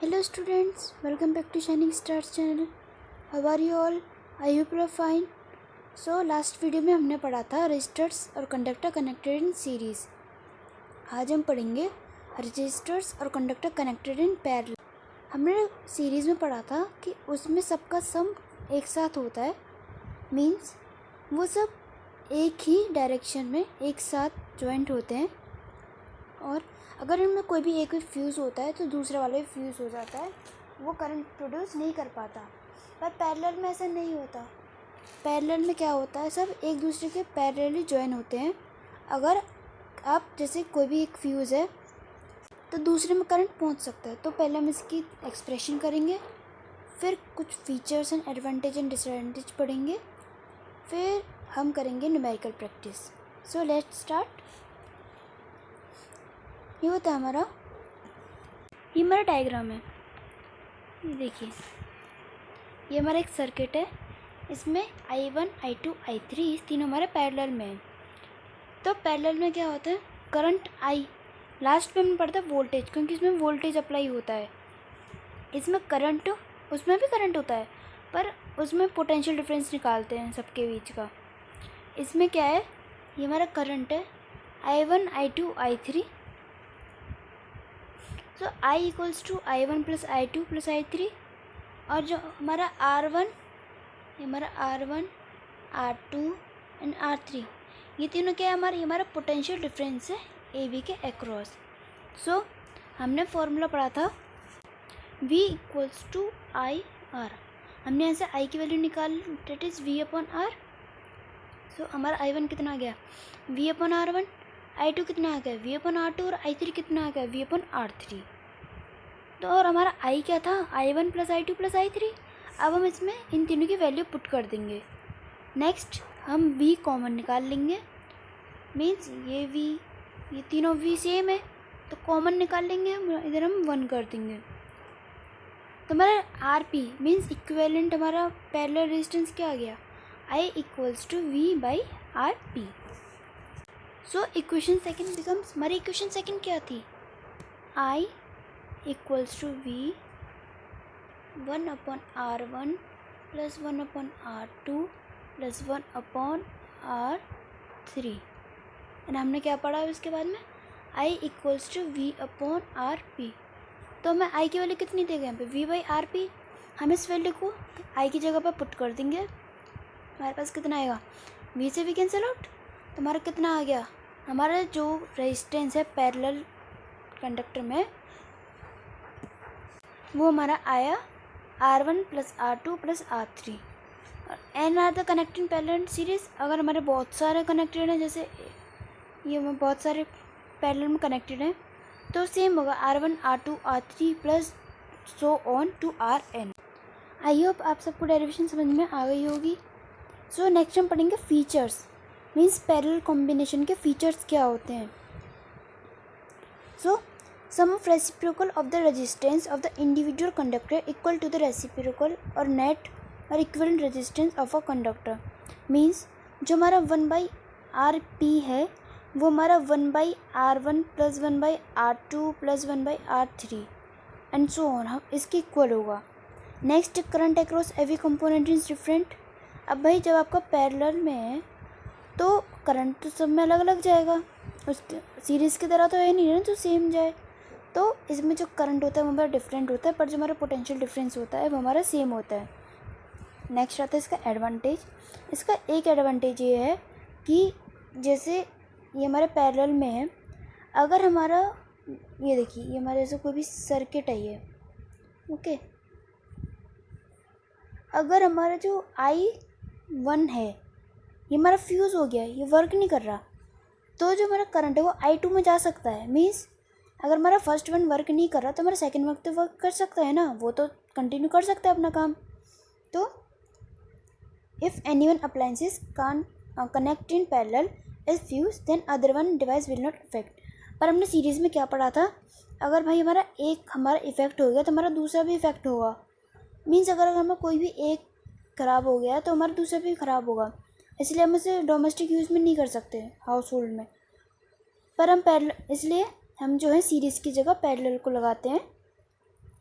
Hello students, welcome back to Shining Stars channel. How are you all? I hope you are fine. So last video में हमने पढ़ा था registers और conductor connected in series. आज हम पढ़ेंगे registers और कंडक्टर कनेक्टेड इन पैरेलल। हमने सीरीज में पढ़ा था कि उसमें सबका सम एक साथ होता है, मीन्स वो सब एक ही डायरेक्शन में एक साथ जॉइंट होते हैं, और अगर इनमें कोई भी एक फ्यूज़ होता है तो दूसरा वाला भी फ्यूज़ हो जाता है, वो करंट प्रोड्यूस नहीं कर पाता। पर पैरेलल में ऐसा नहीं होता। पैरेलल में क्या होता है, सब एक दूसरे के पैरेलली जॉइन होते हैं। अगर आप जैसे कोई भी एक फ्यूज़ है तो दूसरे में करंट पहुंच सकता है। तो पहले हम इसकी एक्सप्रेशन करेंगे, फिर कुछ features and advantage and disadvantage पढ़ेंगे, फिर हम करेंगे numerical practice. So let's start. ये होता है ये हमारा डायग्राम है। ये देखिए, ये हमारा एक सर्किट है। इसमें I1, I2, I3 इस तीनों हमारे पैरेलल में है। तो पैरेलल में क्या होता है, करंट I लास्ट में हमने पढ़ता है वोल्टेज, क्योंकि इसमें वोल्टेज अप्लाई होता है। इसमें करंट, उसमें भी करंट होता है, पर उसमें पोटेंशियल डिफरेंस निकालते हैं सबके बीच का। इसमें क्या है, ये हमारा करंट है I1, I2, I3। तो I equals to I1 plus I2 plus I3, और जो हमारा R1, ये हमारा R1, R2 एंड R3, ये तीनों क्या है, ये हमारा पोटेंशियल डिफरेंस है AB के अक्रॉस। सो हमने फॉर्मूला पढ़ा था V इक्वल्स टू IR। हमने यहाँ से I की वैल्यू निकाल, that is V upon R। सो हमारा I1 कितना आ गया, V अपॉन R1, I2 कितना आ गया, V अपॉन R2, और I3 कितना आ गया, V अपॉन R3। तो और हमारा I क्या था, I1 plus I2 plus I3। अब हम इसमें इन तीनों की वैल्यू पुट कर देंगे। नेक्स्ट हम V कॉमन निकाल लेंगे, मीन्स ये V, ये तीनों V सेम है तो कॉमन निकाल लेंगे हम, इधर हम 1 कर देंगे। तो हमारा RP मीन्स इक्विवेलेंट, हमारा पैरेलल रेजिस्टेंस क्या आ गया, I equals to V by RP। So equation second becomes, हमारी इक्वेशन सेकंड क्या थी, I equals to V 1 upon R1 plus 1 upon R2 plus 1 upon R3। And हमने क्या पढ़ा है उसके बाद में, I equals to V upon RP। तो हमें I की वैल्यू कितनी देगा यहाँ पे, V बाई RP। हम इस वैल्यू को I की जगह पर पुट कर देंगे। हमारे पास कितना आएगा, V से V कैंसिल आउट, तो हमारा कितना आ गया, हमारा जो रेजिस्टेंस है पैरेलल कंडक्टर में, वो हमारा आया R1 plus R2 plus R3। And are the connecting parallel series. अगर हमारे बहुत सारे कनेक्टेड हैं, जैसे ये बहुत सारे पैरेलल में कनेक्टेड हैं, तो सेम होगा R1, R2, R3 plus so on to Rn। I hope आप सबको डेरिवेशन समझ में आ गई होगी। सो नेक्स्ट हम पढ़ेंगे फीचर्स, मीन्स पैरेलल कॉम्बिनेशन के फीचर्स क्या होते हैं। सो sum of reciprocal of the resistance of the individual conductor equal to the reciprocal or net or equivalent resistance of a conductor। means जो हमारा 1/RP है वो हमारा 1/R1 plus 1/R2 plus 1/R3 and so on, हम इसके equal होगा। Next, current across every component is different. अब भाई जब आपका पैरेलल में है तो करंट तो सब में अलग अलग जाएगा, उस सीरीज़ की तरह तो है नहीं ना तो सेम जाए। तो इसमें जो करंट होता है वो हमारा डिफरेंट होता है, पर जो हमारा पोटेंशियल डिफरेंस होता है वो हमारा सेम होता है। नेक्स्ट आता है इसका एडवांटेज। इसका एक एडवांटेज ये है कि जैसे ये हमारे पैरेलल में है, अगर हमारा ये देखिए, ये हमारे जैसे कोई भी सर्किट है ये, ओके, अगर हमारा जो I1 है ये हमारा फ्यूज़ हो गया है, ये वर्क नहीं कर रहा, तो जो हमारा करंट है वो I2 में जा सकता है। मीन्स अगर हमारा फर्स्ट वन वर्क नहीं कर रहा तो हमारा सेकंड वर्क तो वर्क कर सकता है ना, वो तो कंटिन्यू कर सकता है अपना काम। तो if any one appliances can connect in parallel is fuse then other one device will not effect. पर हमने सीरीज़ में क्या पढ़ा था, अगर भाई हमारा इफ़ेक्ट हो गया तो हमारा दूसरा भी इफ़ेक्ट होगा। मीन्स अगर हमें कोई भी एक ख़राब हो गया तो हमारा दूसरा भी ख़राब होगा, इसलिए हम इसे डोमेस्टिक यूज़ में नहीं कर सकते हाउस होल्ड में। पर हम पैरेलल, इसलिए हम जो है सीरीज़ की जगह पैरेलल को लगाते हैं।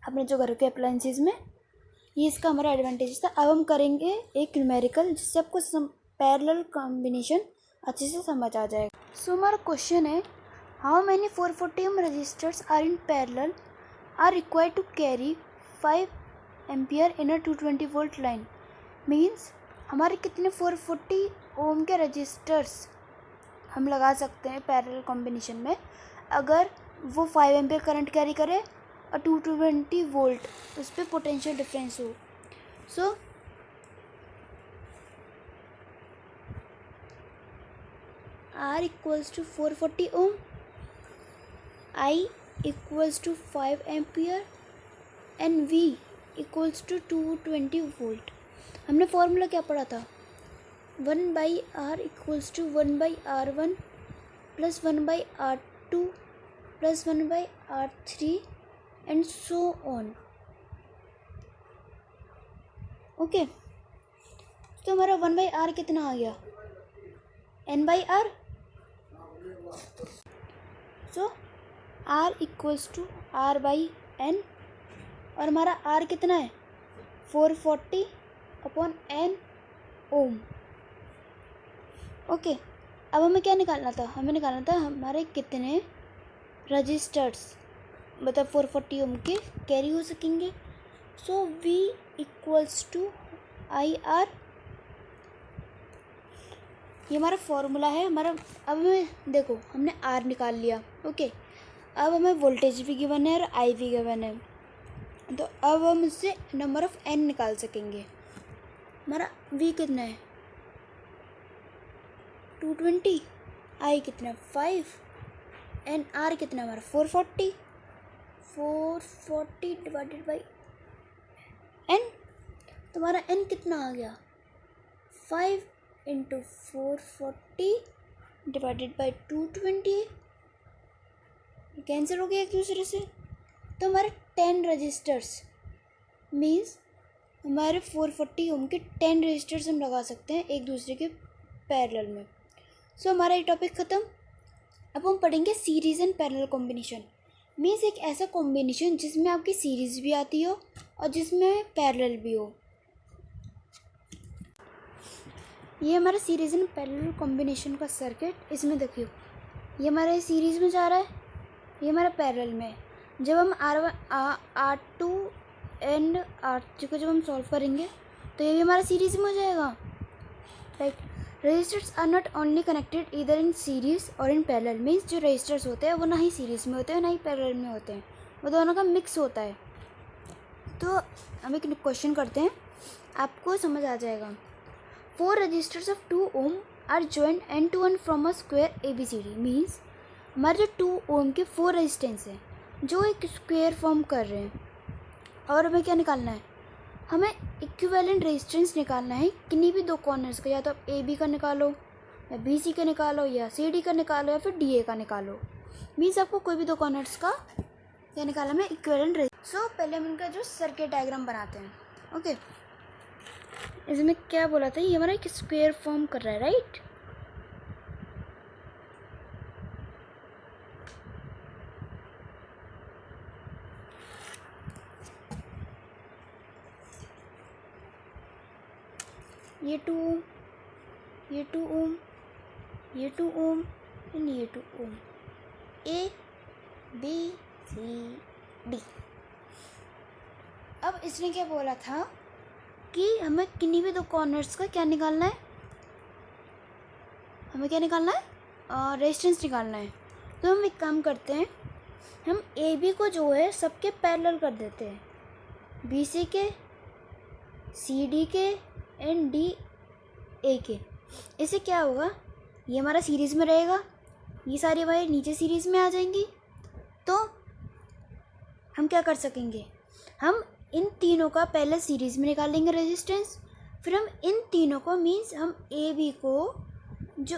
अपने जो घर के अप्लायंसेस में। ये इसका हमारा एडवांटेज था। अब हम करेंगे एक न्यूमेरिकल जिससे आपको पैरेलल कॉम्बिनेशन अच्छे से समझ आ जाएगा। सो हमारा क्वेश्चन है, how many 440 ohm resistors are in parallel are required to carry 5 ampere in a 220 volt line. Means हमारे कितने 440 ओम के रजिस्टर्स हम लगा सकते हैं पैरेलल कॉम्बिनेशन में अगर वो 5 एम्पियर करंट कैरी करे और 220 वोल्ट उस पर पोटेंशियल डिफरेंस हो। सो R equals to 440 ohm, I equals to 5 ampere and V equals to 220 volt. हमने फॉर्मूला क्या पढ़ा था, 1/R equals to 1/R1 plus 1/R2 plus 1/R3 and so on. Okay, तो हमारा 1/R कितना आ गया, N/R। So R equals to R/N और हमारा R कितना है 440/N ओम। ओके, अब हमें क्या निकालना था, हमें निकालना था हमारे कितने रजिस्टर्स मतलब 440 ओम के कैरी हो सकेंगे। सो V इक्वल्स टू IR, ये हमारा फॉर्मूला है हमारा। अब हमें देखो हमने R निकाल लिया। ओके, अब हमें वोल्टेज भी गिवन है और I भी गिवन है, तो अब हम इससे नंबर ऑफ N निकाल सकेंगे। हमारा V कितना है 220, I कितना 5 एंड R कितना हमारा 440 डिवाइडेड बाई N। तो हमारा N कितना आ गया 5 इंटू 440 डिवाइडेड बाई 220, कैंसिल हो गया एक दूसरे से। तो हमारे 10 रजिस्टर्स मीन्स हमारे 440 ओम के 10 रजिस्टर्स हम लगा सकते हैं एक दूसरे के पैरेलल में। सो हमारा ये टॉपिक ख़त्म। अब हम पढ़ेंगे series and parallel combination. Means एक ऐसा कॉम्बिनेशन जिसमें आपकी सीरीज़ भी आती हो और जिसमें पैरेलल भी हो। ये हमारा सीरीज़ एंड पैरेलल कॉम्बिनेशन का सर्किट, इसमें देखियो ये हमारा सीरीज़ में जा रहा है, ये हमारा पैरेलल में। जब हम R2 एंड R3 को जब हम सॉल्व करेंगे तो ये भी हमारा सीरीज़ में हो जाएगा, right. Resistors are not only connected इधर इन सीरीज़ और इन पैरेलल। मीन्स जो रजिस्टर्स होते हैं वो ना ही सीरीज़ में होते हैं ना ही पैरेलल में होते हैं, वो दोनों का मिक्स होता है। तो हम एक क्वेश्चन करते हैं, आपको समझ आ जाएगा। 4 resistors of 2 ohm are joint end to end from a square ABCD। Means हमारे जो 2 ओम के 4 रेजिस्टेंस हैं जो एक स्क्वायर फॉर्म कर रहे हैं, और हमें क्या निकालना है, हमें इक्विवेलेंट रेजिस्टेंस निकालना है किन्हीं भी दो कॉर्नर्स का, या तो आप AB का निकालो या BC का निकालो या CD का निकालो या फिर DA का निकालो। मीन्स आपको कोई भी दो कॉर्नर्स का क्या निकालना है, इक्विवेलेंट रेजिस्टेंस। सो पहले हम इनका जो सर्किट डायग्राम बनाते हैं। ओके, इसमें क्या बोला था, ये हमारा एक स्क्वायर फॉर्म कर रहा है, राइट। ये 2 ओम, ये 2 ओम, ये 2 ओम एंड ये 2 ओम, ABCD। अब इसने क्या बोला था कि हमें किन्हीं भी दो कॉर्नर्स का क्या निकालना है, हमें क्या निकालना है, रेजिस्टेंस निकालना है। तो हम एक काम करते हैं, हम AB को जो है सबके पैरेलल कर देते हैं, BC के, CD के एंड DA के। इससे क्या होगा, ये हमारा सीरीज़ में रहेगा, ये सारी वायर नीचे सीरीज़ में आ जाएंगी। तो हम क्या कर सकेंगे, हम इन तीनों का पहले सीरीज़ में निकालेंगे रेजिस्टेंस, फिर हम इन तीनों को मीन्स हम AB को जो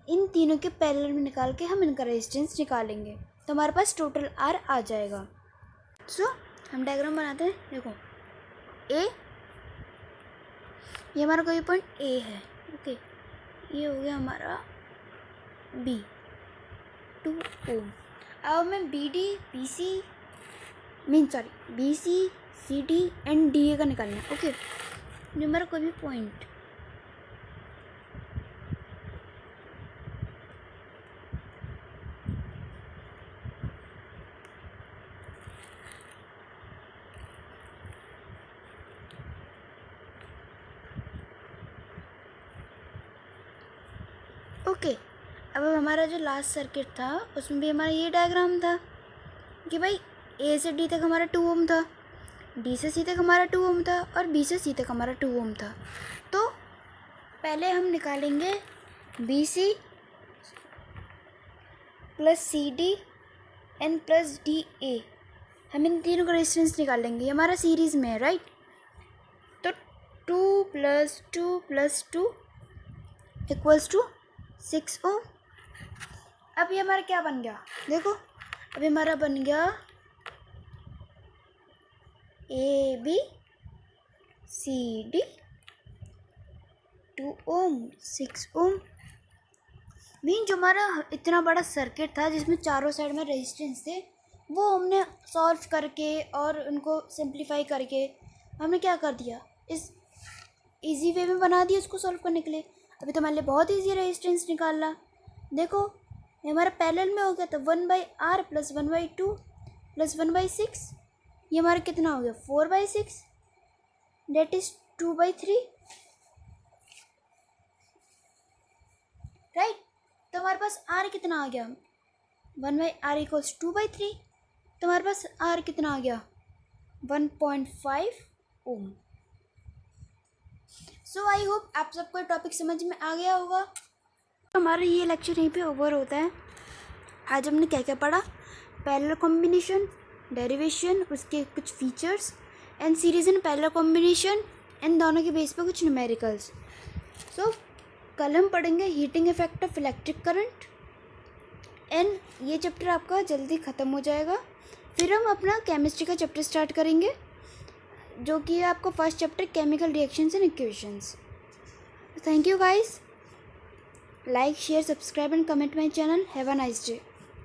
इन तीनों के पैरेलल में निकाल के हम इनका रेजिस्टेंस निकालेंगे, तो हमारे पास टोटल R आ जाएगा। सो हम डायग्राम बनाते हैं। देखो A, ये हमारा कोई पॉइंट A है। ओके, ये हो गया हमारा B 2 ओम। अब हमें BD BC B C C D and D A का निकालना है। ओके, नंबर कोई भी पॉइंट। ओके, अब हमारा जो लास्ट सर्किट था उसमें भी हमारा ये डायग्राम था कि भाई ए से डी तक हमारा 2 ओम था, डी से सी तक हमारा 2 ओम था और बी से सी तक हमारा 2 ओम था। तो पहले हम निकालेंगे B C plus C D and plus D A. हम इन तीनों का रेजिस्टेंस निकालेंगे, ये हमारा सीरीज़ में है, राइट। तो 2 + 2 + 2 = 6 ओम। अब ये हमारा क्या बन गया, देखो अभी हमारा बन गया A B C D 2 ohm 6 ohm. Mean जो हमारा इतना बड़ा सर्किट था जिसमें चारों साइड में रेजिस्टेंस थे, वो हमने सॉल्व करके और उनको सिंप्लीफाई करके हमने क्या कर दिया, इस इजी वे में बना दिया इसको सॉल्व करने के लिए। अभी तो हमारे लिए बहुत ईजी रेजिस्टेंस निकालना। देखो ये हमारा पैरेलल में हो गया, तो 1/r + 1/2 + 1/6, ये हमारा कितना हो गया 4/6, डेट इज 2/3, राइट। तो हमारे पास r कितना आ गया, 1/r = 2/3, तो हमारे पास r कितना आ गया 1.5 ओम। सो आई होप आप सबको टॉपिक समझ में आ गया होगा। हमारा ये लेक्चर यहीं पे ओवर होता है। आज हमने क्या क्या पढ़ा, पैरेलल कॉम्बिनेशन, डेरिवेशन, उसके कुछ features and series and parallel combination and दोनों के बेस पे कुछ न्यूमेरिकल्स। सो कल हम पढ़ेंगे heating effect of electric current and ये चैप्टर आपका जल्दी ख़त्म हो जाएगा। फिर हम अपना केमिस्ट्री का चैप्टर स्टार्ट करेंगे जो कि है आपका first chapter chemical reactions and equations. Thank you guys, like share subscribe and comment my channel. Have a nice day.